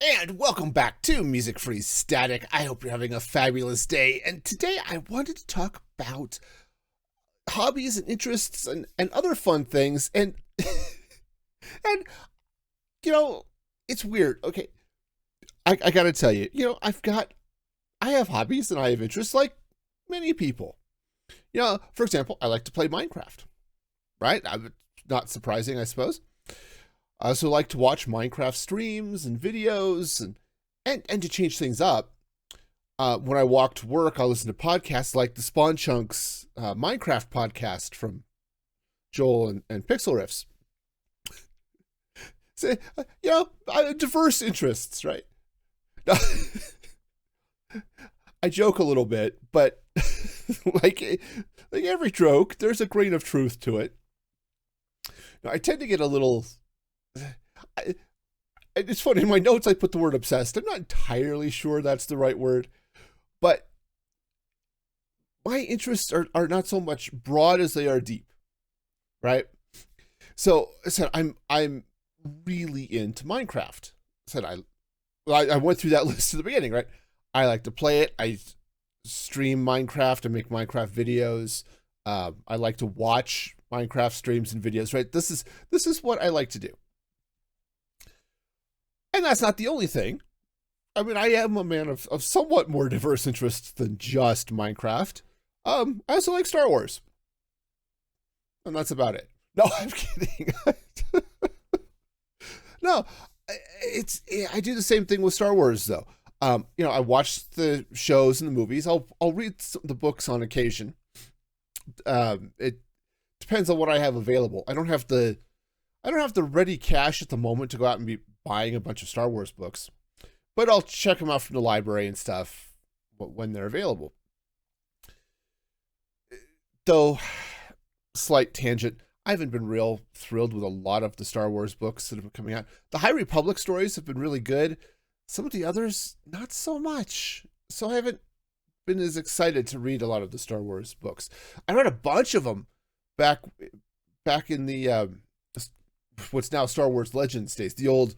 And welcome back to Music Free Static. I hope you're having a fabulous day. And today I wanted to talk about hobbies and interests and other fun things. And you know, it's weird. Okay, I gotta tell you, I have hobbies and I have interests like many people. For example, I like to play Minecraft. Right? Not surprising, I suppose. I also like to watch Minecraft streams and videos and to change things up. When I walk to work, I'll listen to podcasts like the Spawn Chunks Minecraft podcast from Joel and Pixel Riffs. So, diverse interests, right? I joke a little bit, but like every joke, there's a grain of truth to it. Now, I tend to get a little. It's funny, in my notes I put the word obsessed. I'm not entirely sure that's the right word, but my interests are not so much broad as they are deep, right? So I said I'm really into Minecraft. I went through that list at the beginning, right? I like to play it. I stream Minecraft. I make Minecraft videos. I like to watch Minecraft streams and videos, right? This is what I like to do. And that's not the only thing. I mean, I am a man of somewhat more diverse interests than just Minecraft. I also like Star Wars. And that's about it. No, I'm kidding. No, I do the same thing with Star Wars, though. I watch the shows and the movies. I'll read the books on occasion. It depends on what I have available. I don't have the ready cash at the moment to go out and be buying a bunch of Star Wars books, but I'll check them out from the library and stuff when they're available. Though, slight tangent, I haven't been real thrilled with a lot of the Star Wars books that have been coming out. The High Republic stories have been really good. Some of the others, not so much. So I haven't been as excited to read a lot of the Star Wars books. I read a bunch of them back in the what's now Star Wars Legends days, the old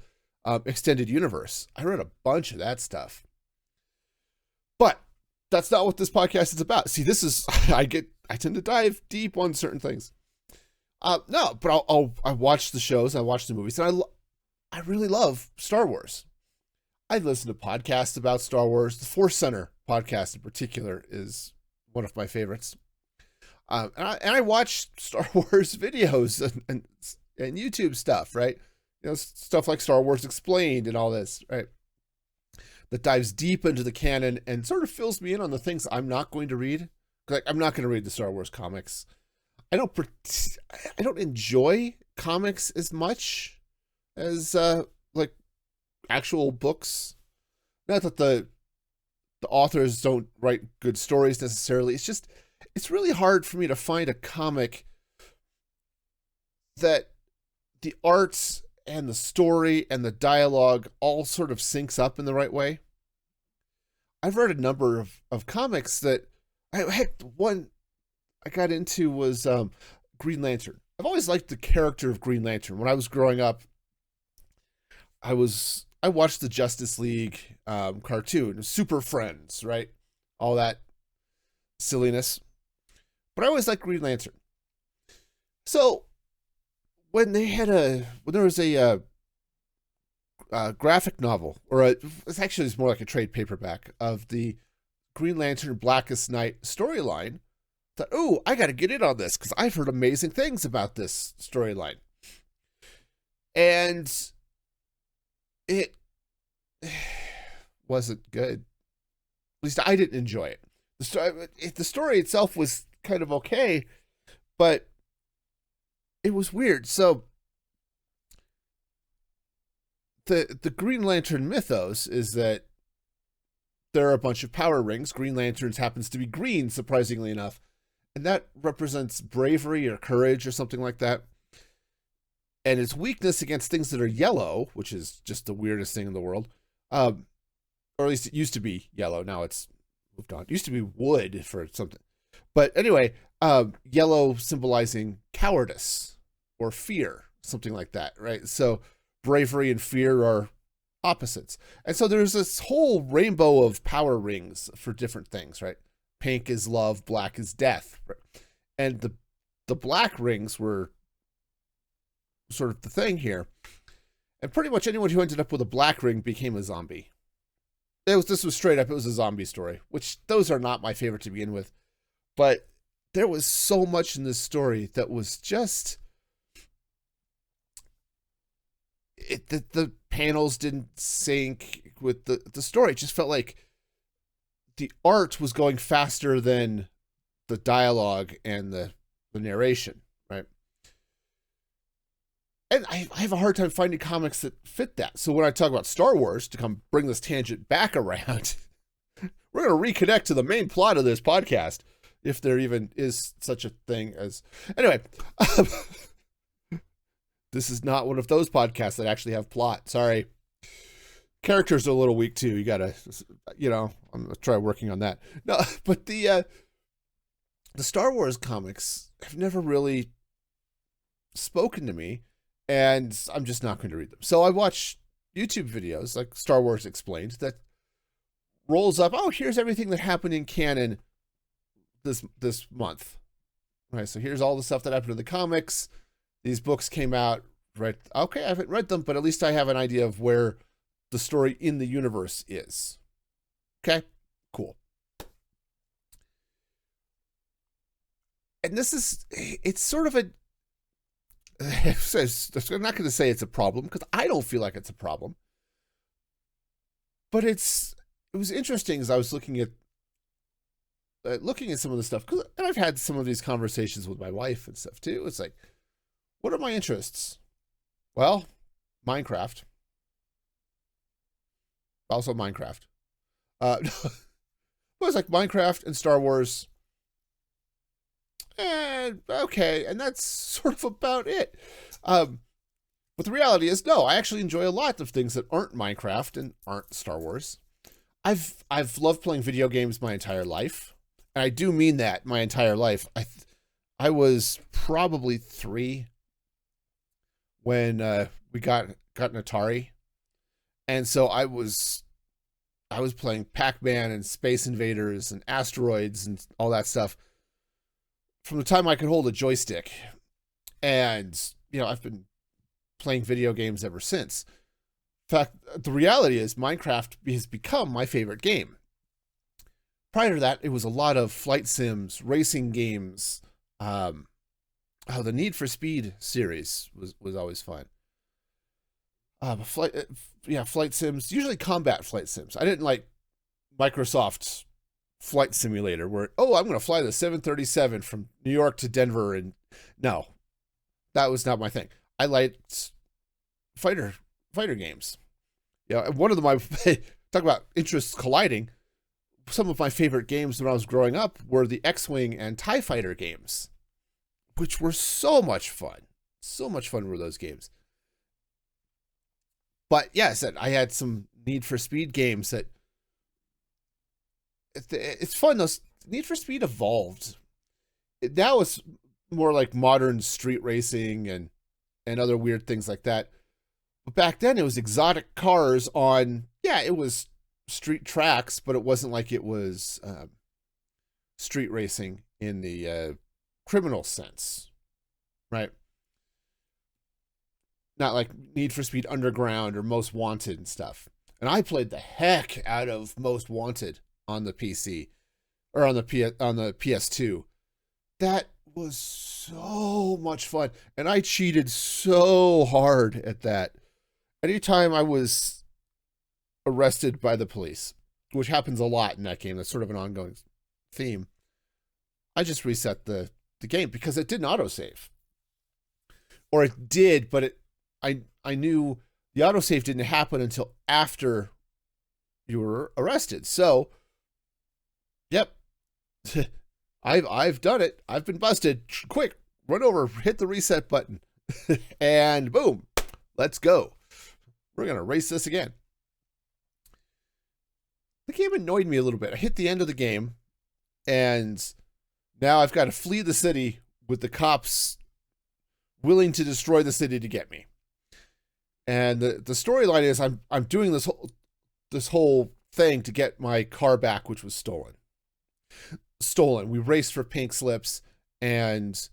extended universe. I read a bunch of that stuff. But that's not what this podcast is about. See, this is I tend to dive deep on certain things. No, but I watch the shows, I watch the movies, and I really love Star Wars. I listen to podcasts about Star Wars. The Force Center podcast in particular is one of my favorites. And I watch Star Wars videos and YouTube stuff, right? Stuff like Star Wars Explained and all this, right? That dives deep into the canon and sort of fills me in on the things I'm not going to read. Like, I'm not going to read the Star Wars comics. I don't enjoy comics as much as like actual books. Not that the authors don't write good stories necessarily. It's really hard for me to find a comic that the arts and the story and the dialogue all sort of syncs up in the right way. I've read a number of comics that the one I got into was Green Lantern. I've always liked the character of Green Lantern. When I was growing up, I watched the Justice League cartoon, Super Friends, right? All that silliness. But I always liked Green Lantern. So when there was a graphic novel, it's more like a trade paperback of the Green Lantern Blackest Night storyline, I thought, oh, I got to get in on this because I've heard amazing things about this storyline. And it wasn't good. At least I didn't enjoy it. The story itself was kind of okay, but it was weird. So the Green Lantern mythos is that there are a bunch of power rings. Green Lanterns happens to be green, surprisingly enough. And that represents bravery or courage or something like that. And its weakness against things that are yellow, which is just the weirdest thing in the world. Or at least it used to be yellow. Now it's moved on. It used to be wood for something. But anyway, yellow symbolizing cowardice or fear, something like that, right? So bravery and fear are opposites. And so there's this whole rainbow of power rings for different things, right? Pink is love, black is death. Right? And the black rings were sort of the thing here. And pretty much anyone who ended up with a black ring became a zombie. This was straight up, it was a zombie story, which those are not my favorite to begin with. But there was so much in this story that was just... the panels didn't sync with the story. It just felt like the art was going faster than the dialogue and the narration, right? And I have a hard time finding comics that fit that. So when I talk about Star Wars, to come bring this tangent back around, we're going to reconnect to the main plot of this podcast, if there even is such a thing as... Anyway, this is not one of those podcasts that actually have plot. Sorry. Characters are a little weak too. You got to, I'm going to try working on that. No, but the Star Wars comics have never really spoken to me, and I'm just not going to read them. So I watch YouTube videos like Star Wars Explained that rolls up, oh, here's everything that happened in canon this month. Right, so here's all the stuff that happened in the comics. These books came out, right? Okay, I haven't read them, but at least I have an idea of where the story in the universe is. Okay, cool. And it's sort of a... I'm not going to say it's a problem, because I don't feel like it's a problem. But it was interesting as I was looking at some of the stuff, and I've had some of these conversations with my wife and stuff too. It's like, what are my interests? Well, Minecraft. Also Minecraft. It was like Minecraft and Star Wars. And okay, and that's sort of about it. But the reality is, no, I actually enjoy a lot of things that aren't Minecraft and aren't Star Wars. I've loved playing video games my entire life. And I do mean that, my entire life. I was probably 3 when we got an Atari. And so I was playing Pac-Man and Space Invaders and Asteroids and all that stuff from the time I could hold a joystick. And, I've been playing video games ever since. In fact, the reality is Minecraft has become my favorite game. Prior to that, it was a lot of flight sims, racing games. The Need for Speed series was always fun. Flight sims, usually combat flight sims. I didn't like Microsoft's Flight Simulator, where, I'm going to fly the 737 from New York to Denver, and no, that was not my thing. I liked fighter games. One of my talk about interests colliding. Some of my favorite games when I was growing up were the X-Wing and TIE Fighter games, which were so much fun. So much fun were those games. But yes, I had some Need for Speed games that it's fun. Those Need for Speed evolved. Now it's more like modern street racing and other weird things like that. But back then it was exotic cars on, it was street tracks, but it wasn't like it was street racing in the criminal sense, right? Not like Need for Speed Underground or Most Wanted and stuff. And I played the heck out of Most Wanted on the PC or on the PS2. That was so much fun, and I cheated so hard at that. Anytime I was arrested by the police, which happens a lot in that game, that's sort of an ongoing theme, I just reset the game because it didn't autosave. Or it did, but I knew the autosave didn't happen until after you were arrested. So, yep. I've done it. I've been busted. Quick, run over, hit the reset button. And boom, let's go. We're going to race this again. The game annoyed me a little bit. I hit the end of the game, and now I've got to flee the city with the cops willing to destroy the city to get me. And the storyline is I'm doing this whole thing to get my car back, which was stolen. We raced for pink slips, and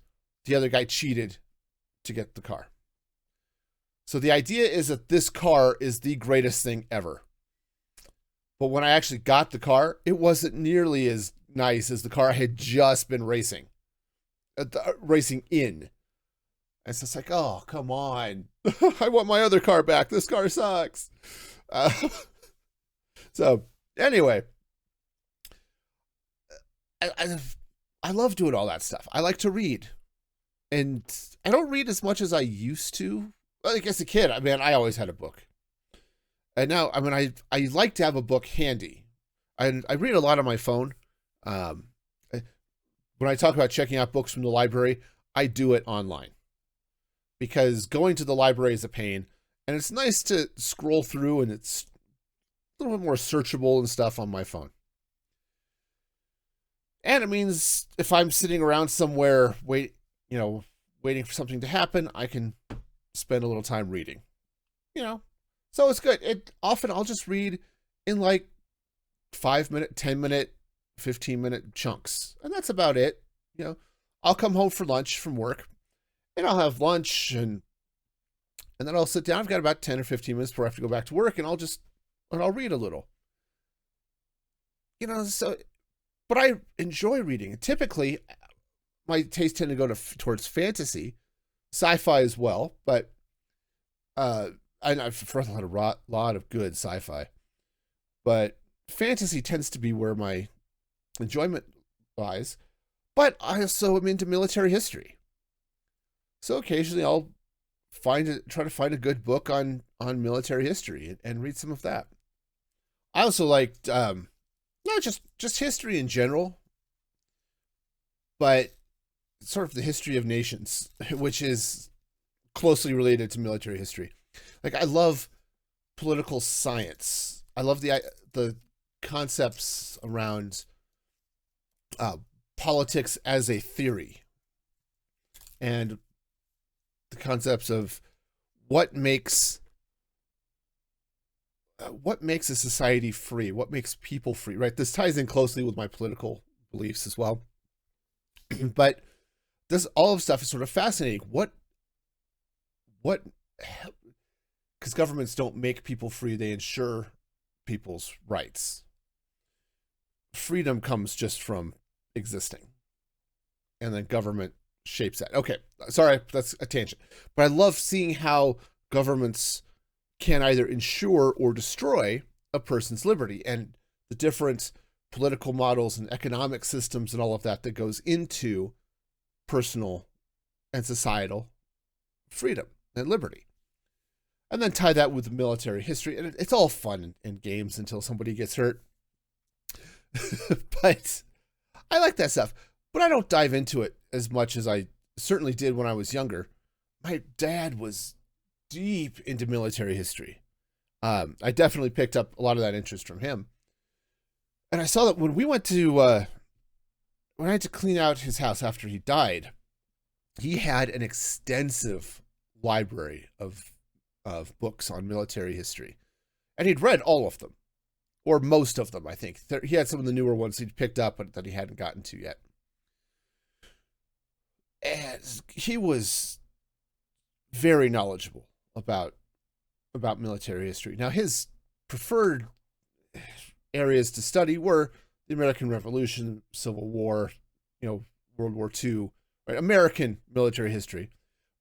the other guy cheated to get the car. So the idea is that this car is the greatest thing ever. But when I actually got the car, it wasn't nearly as nice as the car I had just been racing in. And so it's like, oh, come on. I want my other car back. This car sucks. So anyway, I love doing all that stuff. I like to read. And I don't read as much as I used to. Like as a kid, I mean, I always had a book. And now, I mean, I like to have a book handy. I read a lot on my phone. When I talk about checking out books from the library, I do it online. Because going to the library is a pain. And it's nice to scroll through, and it's a little bit more searchable and stuff on my phone. And it means if I'm sitting around somewhere waiting for something to happen, I can spend a little time reading. So it's good. Often I'll just read in like 5-minute, 10-minute, 15-minute chunks. And that's about it. I'll come home for lunch from work, and I'll have lunch, and then I'll sit down. I've got about 10 or 15 minutes before I have to go back to work, and I'll read a little. But I enjoy reading. And my taste tend to go towards fantasy, sci-fi as well, but I've read a lot of good sci-fi, but fantasy tends to be where my enjoyment lies. But I also am into military history, so occasionally I'll try to find a good book on military history and read some of that. I also like not just history in general, but sort of the history of nations, which is closely related to military history. Like, I love political science. I love the concepts around politics as a theory, and the concepts of what makes a society free, what makes people free, right? This ties in closely with my political beliefs as well. But all of stuff is sort of fascinating. What because governments don't make people free, they ensure people's rights. Freedom comes just from existing, and then government shapes that. Okay, sorry, that's a tangent. But I love seeing how governments can either ensure or destroy a person's liberty, and the different political models and economic systems and all of that goes into personal and societal freedom and liberty. And then tie that with military history. And it's all fun in games until somebody gets hurt. But I like that stuff. But I don't dive into it as much as I certainly did when I was younger. My dad was deep into military history. I definitely picked up a lot of that interest from him. And I saw that when I had to clean out his house after he died, he had an extensive library of books on military history. And he'd read all of them, or most of them, I think. He had some of the newer ones he'd picked up but that he hadn't gotten to yet. And he was very knowledgeable about military history. Now, his preferred areas to study were the American Revolution, Civil War, World War II, right? American military history.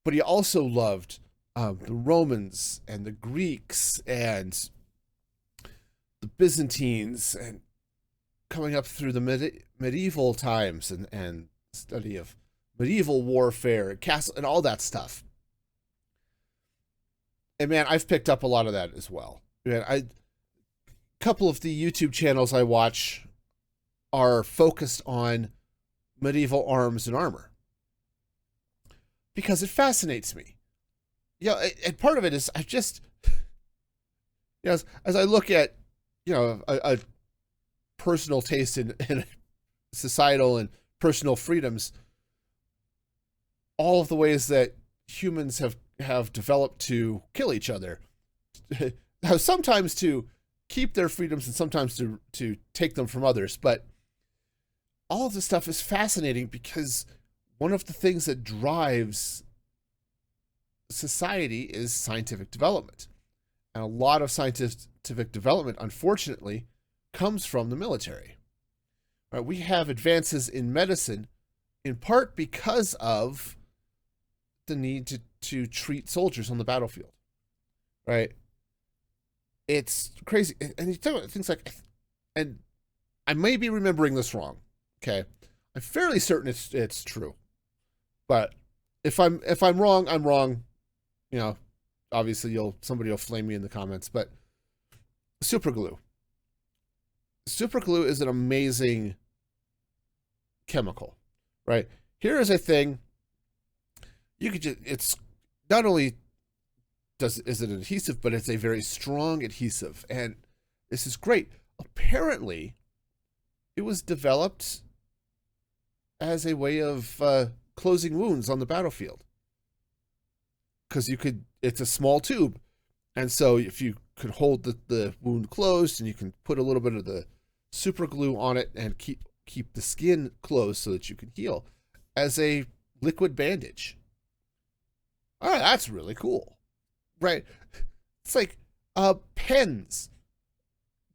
But he also loved the Romans and the Greeks and the Byzantines, and coming up through the medieval times and study of medieval warfare and castle and all that stuff. And man, I've picked up a lot of that as well. A couple of the YouTube channels I watch are focused on medieval arms and armor because it fascinates me. And part of it is as I look at, a personal taste in societal and personal freedoms, all of the ways that humans have have developed to kill each other, sometimes to keep their freedoms and sometimes to take them from others. But all of this stuff is fascinating because one of the things that drives society is scientific development. And a lot of scientific development, unfortunately, comes from the military. Right? We have advances in medicine in part because of the need to treat soldiers on the battlefield. Right? It's crazy. And you talk about things like, and I may be remembering this wrong. Okay. I'm fairly certain it's true. But if I'm wrong, I'm wrong. You know, obviously somebody will flame me in the comments, but superglue. Superglue is an amazing chemical, right? Here is a thing you could just, it's not only is it adhesive, but it's a very strong adhesive. And this is great. Apparently, it was developed as a way of closing wounds on the battlefield. Because it's a small tube. And so if you could hold the wound closed and you can put a little bit of the super glue on it and keep the skin closed so that you can heal as a liquid bandage. All right, that's really cool. Right? It's like pens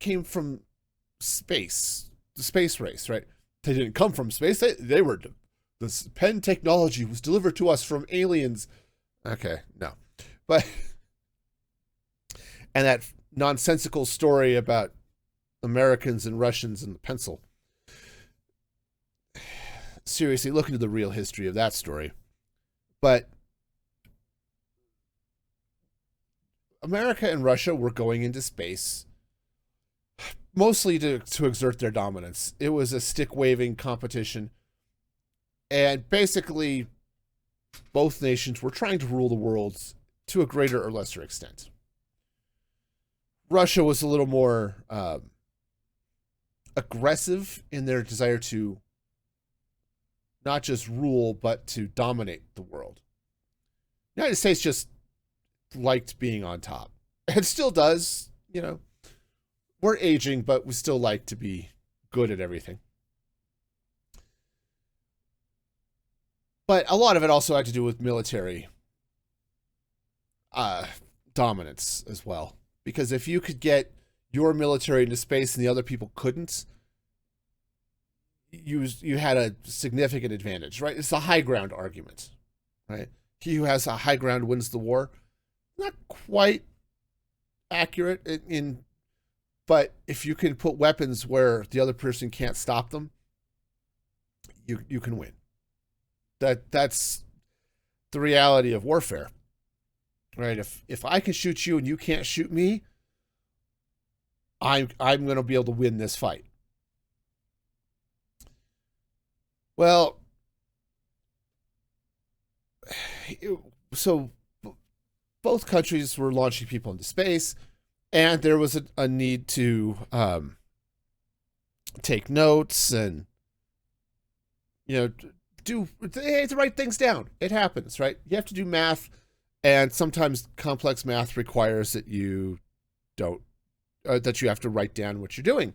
came from space, the space race, right? They didn't come from space. They were, this pen technology was delivered to us from aliens. Okay, no. But, and that nonsensical story about Americans and Russians and the pencil. Seriously, look into the real history of that story. But America and Russia were going into space mostly to exert their dominance. It was a stick-waving competition. And basically, both nations were trying to rule the world to a greater or lesser extent. Russia was a little more aggressive in their desire to not just rule, but to dominate the world. The United States just liked being on top. It still does, you know. We're aging, but we still like to be good at everything. But a lot of it also had to do with military dominance as well. Because if you could get your military into space and the other people couldn't, you had a significant advantage, right? It's the high ground argument, right? He who has a high ground wins the war. Not quite accurate but if you can put weapons where the other person can't stop them, you can win. That's the reality of warfare, right? If I can shoot you and you can't shoot me, I'm going to be able to win this fight. Well, so both countries were launching people into space, and there was a need to take notes and, you know, they had to write things down. It happens, right? You have to do math, and sometimes complex math requires that you that you have to write down what you're doing.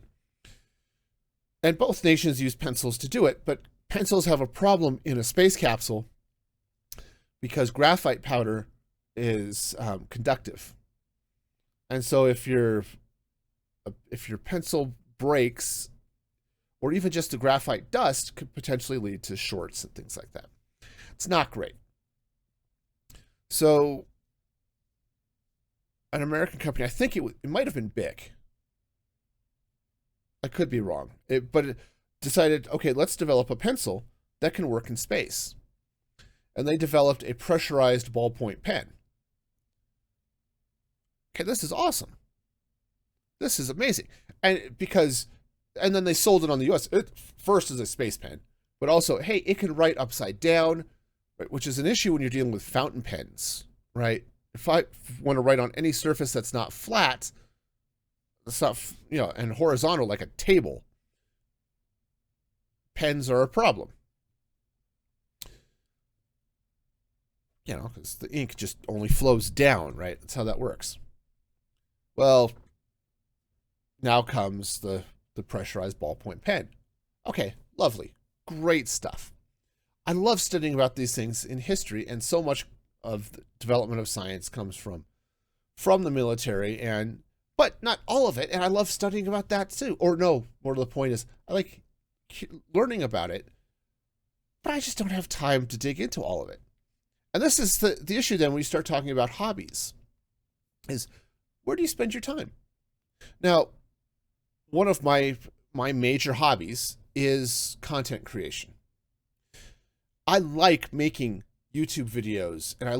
And both nations use pencils to do it, but pencils have a problem in a space capsule because graphite powder is conductive. And so if your pencil breaks, or even just the graphite dust, could potentially lead to shorts and things like that. It's not great. So an American company, I think it might have been Bic. I could be wrong. But it decided, okay, let's develop a pencil that can work in space. And they developed a pressurized ballpoint pen. Okay, this is awesome. This is amazing. And then they sold it on the US, first as a space pen, but also, hey, it can write upside down, right, which is an issue when you're dealing with fountain pens, right? If I want to write on any surface that's not flat, that's not, you know, and horizontal like a table, pens are a problem. because the ink just only flows down, right? That's how that works. Well, now comes the pressurized ballpoint pen. Okay, lovely. Great stuff. I love studying about these things in history, and so much of the development of science comes from the military, but not all of it. And I love studying about that too. Or no, more to the point is I like learning about it, but I just don't have time to dig into all of it. And this is the issue then when you start talking about hobbies, is where do you spend your time? Now, one of my major hobbies is content creation. I like making YouTube videos, and I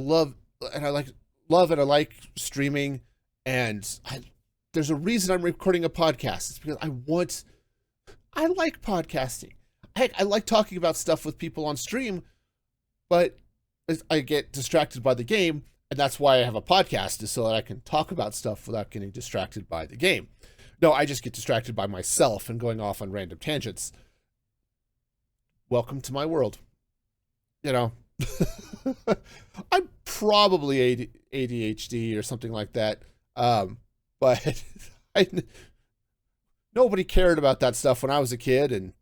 like streaming, and there's a reason I'm recording a podcast. It's because I like podcasting. I like talking about stuff with people on stream, but I get distracted by the game, and that's why I have a podcast, is so that I can talk about stuff without getting distracted by the game. No, I just get distracted by myself and going off on random tangents. Welcome to my world. I'm probably ADHD or something like that. But nobody cared about that stuff when I was a kid, and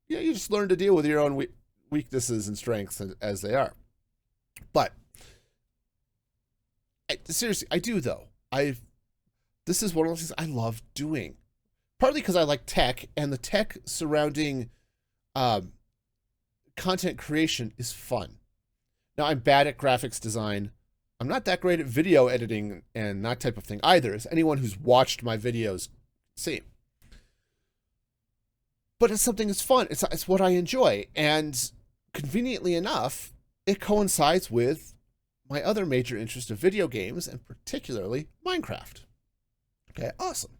you just learn to deal with your own weaknesses and strengths as they are. But seriously, I do though. This is one of those things I love doing, partly because I like tech, and the tech surrounding content creation is fun. Now, I'm bad at graphics design. I'm not that great at video editing and that type of thing either, as anyone who's watched my videos see. But it's something that's fun. It's what I enjoy. And conveniently enough, it coincides with my other major interest of video games, and particularly Minecraft. Okay, awesome.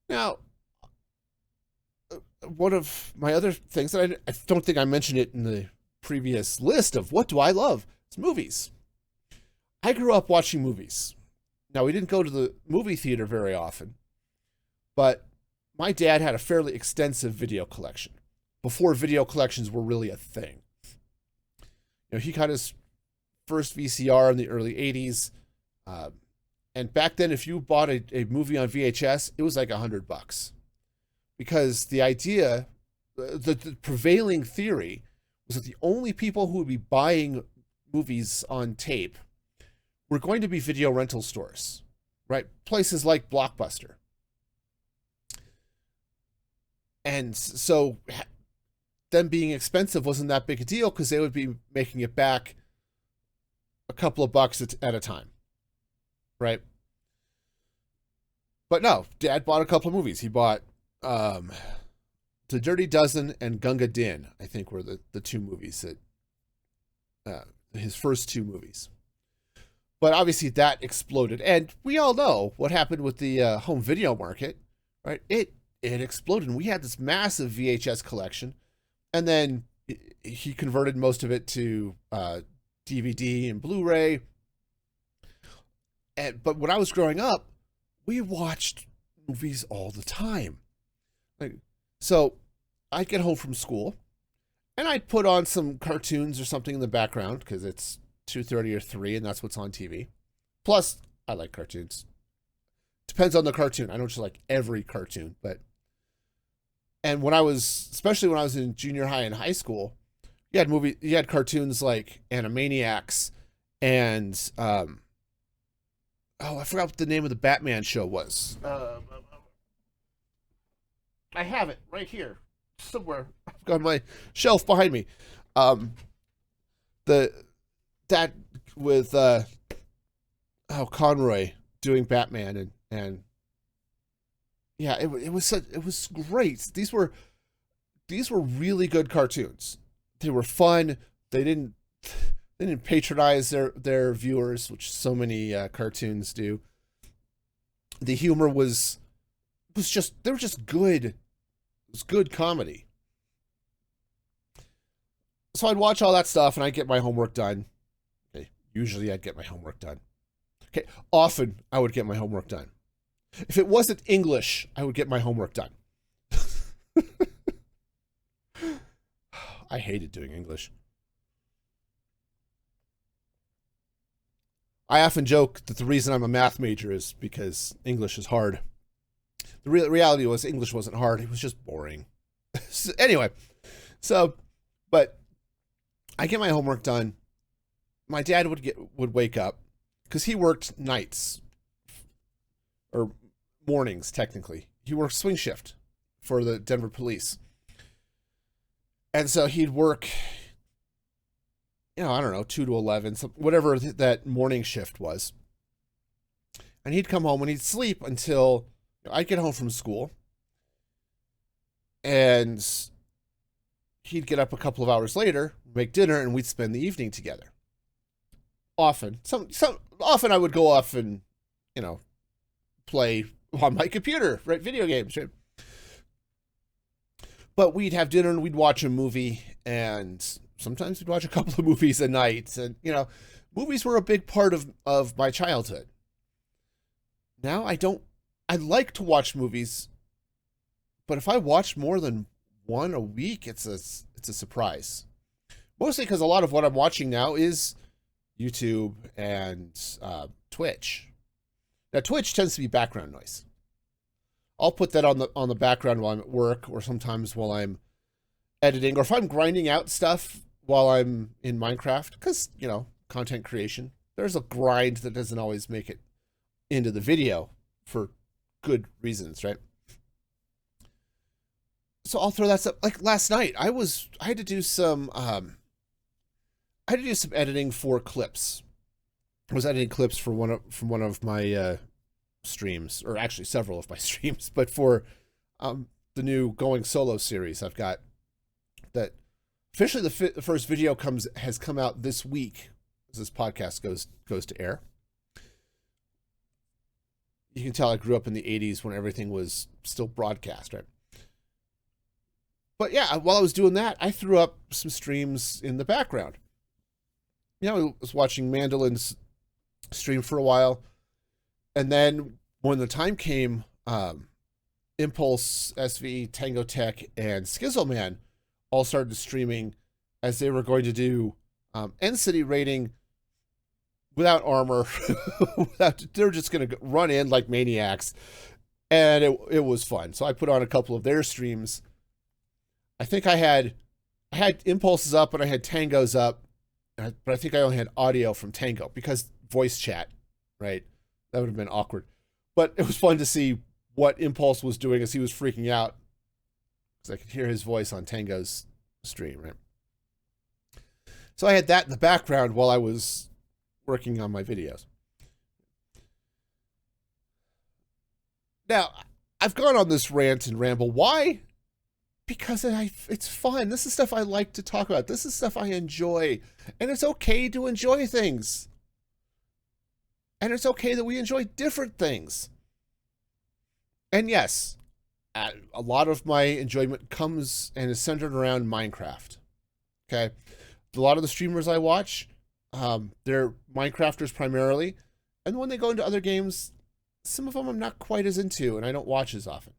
Now, one of my other things that I don't think I mentioned it in the previous list of what do I love, is movies. I grew up watching movies. Now, we didn't go to the movie theater very often, but my dad had a fairly extensive video collection before video collections were really a thing. He got his first VCR in the early 80s. And back then, if you bought a movie on VHS, it was like $100. Because the idea, the prevailing theory, was that the only people who would be buying movies on tape were going to be video rental stores, right? Places like Blockbuster. And so them being expensive wasn't that big a deal, because they would be making it back a couple of bucks at a time, right? But no, Dad bought a couple of movies. He bought The Dirty Dozen and Gunga Din, I think, were the two movies that his first two movies. But obviously that exploded, and we all know what happened with the home video market, right? It exploded, and we had this massive VHS collection, and then he converted most of it to DVD and Blu-ray. But when I was growing up, we watched movies all the time. So I'd get home from school, and I'd put on some cartoons or something in the background, because it's 2:30 or 3, and that's what's on TV. Plus, I like cartoons. Depends on the cartoon. I don't just like every cartoon, but... And especially when I was in junior high and high school, you had cartoons like Animaniacs and, I forgot what the name of the Batman show was. I have it right here somewhere. I've got my shelf behind me. That with Conroy doing Batman and yeah, it was great. These were really good cartoons. They were fun. They didn't patronize their viewers, which so many cartoons do. The humor was they were just good. It was good comedy. So I'd watch all that stuff, and I'd get my homework done. Okay, usually I'd get my homework done. Okay, often I would get my homework done. If it wasn't English, I would get my homework done. I hated doing English. I often joke that the reason I'm a math major is because English is hard. The reality was English wasn't hard. It was just boring. So, anyway, so, but I get my homework done. My dad would wake up because he worked nights or mornings, technically. He worked swing shift for the Denver police. And so he'd work, I don't know, 2 to 11, whatever that morning shift was. And he'd come home and he'd sleep until I'd get home from school. And he'd get up a couple of hours later, make dinner, and we'd spend the evening together. Often. Often I would go off and, play on my computer, right? Video games, right? But we'd have dinner and we'd watch a movie, and sometimes we'd watch a couple of movies a night. And, movies were a big part of my childhood. Now I like to watch movies, but if I watch more than one a week, it's a surprise. Mostly because a lot of what I'm watching now is YouTube and Twitch. Now, Twitch tends to be background noise. I'll put that on the background while I'm at work, or sometimes while I'm editing, or if I'm grinding out stuff while I'm in Minecraft, because, content creation. There's a grind that doesn't always make it into the video for good reasons, right? So I'll throw that stuff. Like last night, I had to do some editing for clips. I was editing clips for one of my streams, or actually several of my streams, but for the new Going Solo series I've got, that officially the first video has come out this week as this podcast goes to air. You can tell I grew up in the 80s when everything was still broadcast, right? But yeah, while I was doing that, I threw up some streams in the background. I was watching Mandolin's stream for a while, and then when the time came, Impulse, SV, Tango Tech, and Schizoman all started streaming as they were going to do End City raiding without armor. They were just going to run in like maniacs, and it was fun. So I put on a couple of their streams. I think I had Impulses up and I had Tangos up, but I think I only had audio from Tango because voice chat, right? That would have been awkward. But it was fun to see what Impulse was doing as he was freaking out, because I could hear his voice on Tango's stream, right? So I had that in the background while I was working on my videos. Now, I've gone on this rant and ramble. Why? Because it's fun. This is stuff I like to talk about. This is stuff I enjoy. And it's okay to enjoy things. And it's okay that we enjoy different things. And yes, a lot of my enjoyment comes and is centered around Minecraft. Okay? A lot of the streamers I watch, they're Minecrafters primarily. And when they go into other games, some of them I'm not quite as into and I don't watch as often.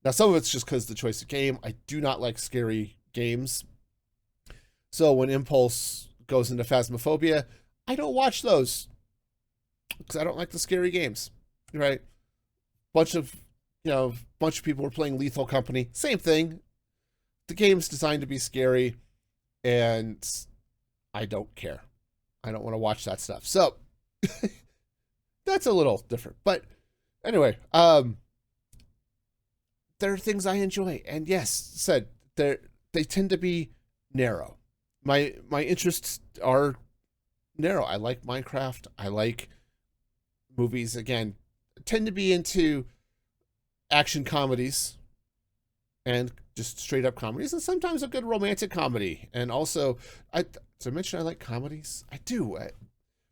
Now, some of it's just because of the choice of game. I do not like scary games. So when Impulse goes into Phasmophobia, I don't watch those because I don't like the scary games, right? Bunch of people were playing Lethal Company. Same thing. The game's designed to be scary, and I don't care. I don't want to watch that stuff. So that's a little different. But anyway, there are things I enjoy, and yes, they tend to be narrow. My interests are narrow. I like Minecraft. I like movies. Again, tend to be into action comedies and just straight up comedies, and sometimes a good romantic comedy. And also, did I mention I like comedies? I do,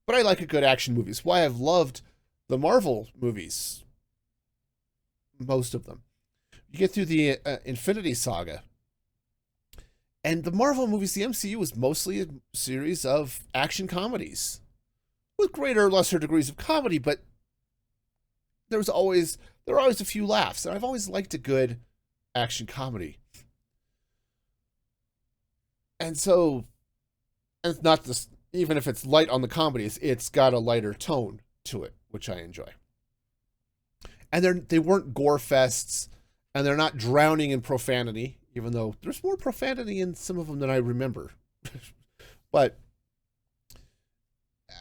but I like a good action movie. It's why I've loved the Marvel movies, most of them. You get through the Infinity Saga, and the Marvel movies, the MCU, was mostly a series of action comedies with greater or lesser degrees of comedy, but there were always a few laughs, and I've always liked a good action comedy. And so, and it's not even if it's light on the comedies, it's got a lighter tone to it, which I enjoy. And they weren't gore fests, and they're not drowning in profanity, even though there's more profanity in some of them than I remember. But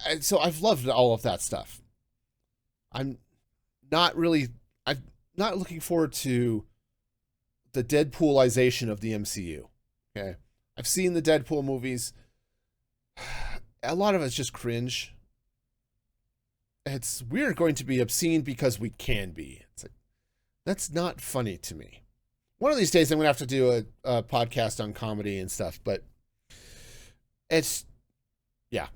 and so I've loved all of that stuff. I'm not really I'm not looking forward to the Deadpoolization of the MCU. Okay. I've seen the Deadpool movies. A lot of it's just cringe. We're going to be obscene because we can be. It's like, that's not funny to me. One of these days I'm going to have to do a podcast on comedy and stuff, but it's, yeah.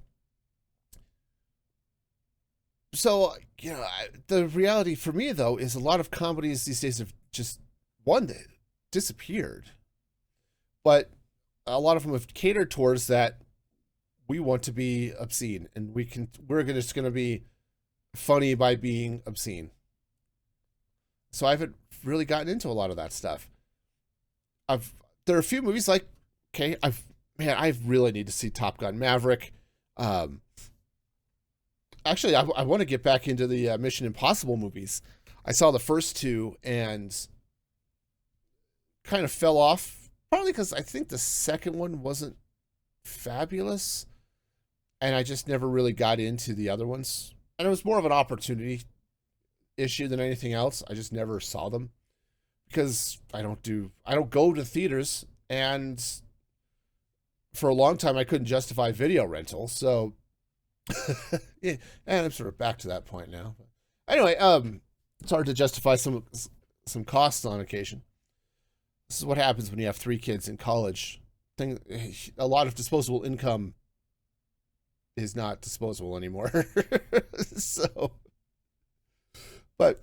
So, the reality for me, though, is a lot of comedies these days have just, one, that disappeared. But a lot of them have catered towards that we want to be obscene, and we're just going to be funny by being obscene. So I haven't really gotten into a lot of that stuff. There are a few movies like, okay, I really need to see Top Gun Maverick. Actually, I want to get back into the Mission Impossible movies. I saw the first two and kind of fell off, probably because I think the second one wasn't fabulous, and I just never really got into the other ones. And it was more of an opportunity issue than anything else. I just never saw them because I don't go to theaters, and for a long time I couldn't justify video rental. So yeah, and I'm sort of back to that point now. Anyway, it's hard to justify some costs on occasion. This is what happens when you have 3 kids in college. A lot of disposable income is not disposable anymore. So, but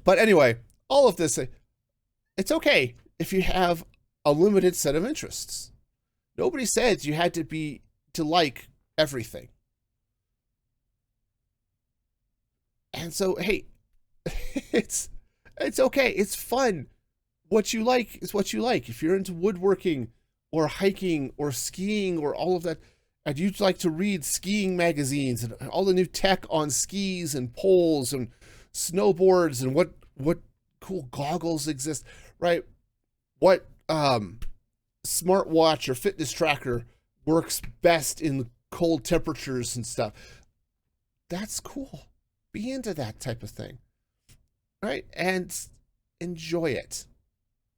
anyway, all of this, it's okay if you have a limited set of interests. Nobody said you had to like everything. And so, hey, it's okay. It's fun. What you like is what you like. If you're into woodworking or hiking or skiing or all of that, and you'd like to read skiing magazines and all the new tech on skis and poles and snowboards and what cool goggles exist, right? What smartwatch or fitness tracker works best in cold temperatures and stuff. That's cool. Be into that type of thing, right? And enjoy it.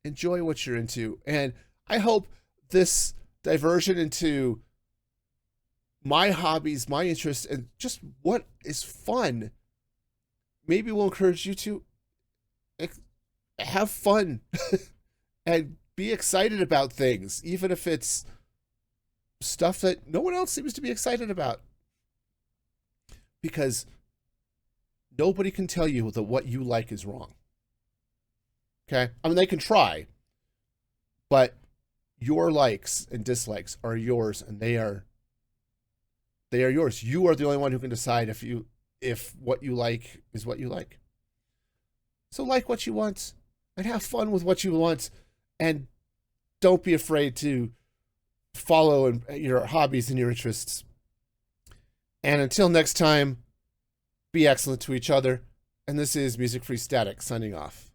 Enjoy what you're into. And I hope this diversion into my hobbies, my interests, and just what is fun maybe will encourage you to have fun and be excited about things, even if it's stuff that no one else seems to be excited about. Because nobody can tell you that what you like is wrong. Okay? I mean, they can try, but your likes and dislikes are yours, and they are yours. You are the only one who can decide if what you like is what you like. So like what you want and have fun with what you want, and don't be afraid to follow your hobbies and your interests. And until next time, be excellent to each other. And this is Music Free Static signing off.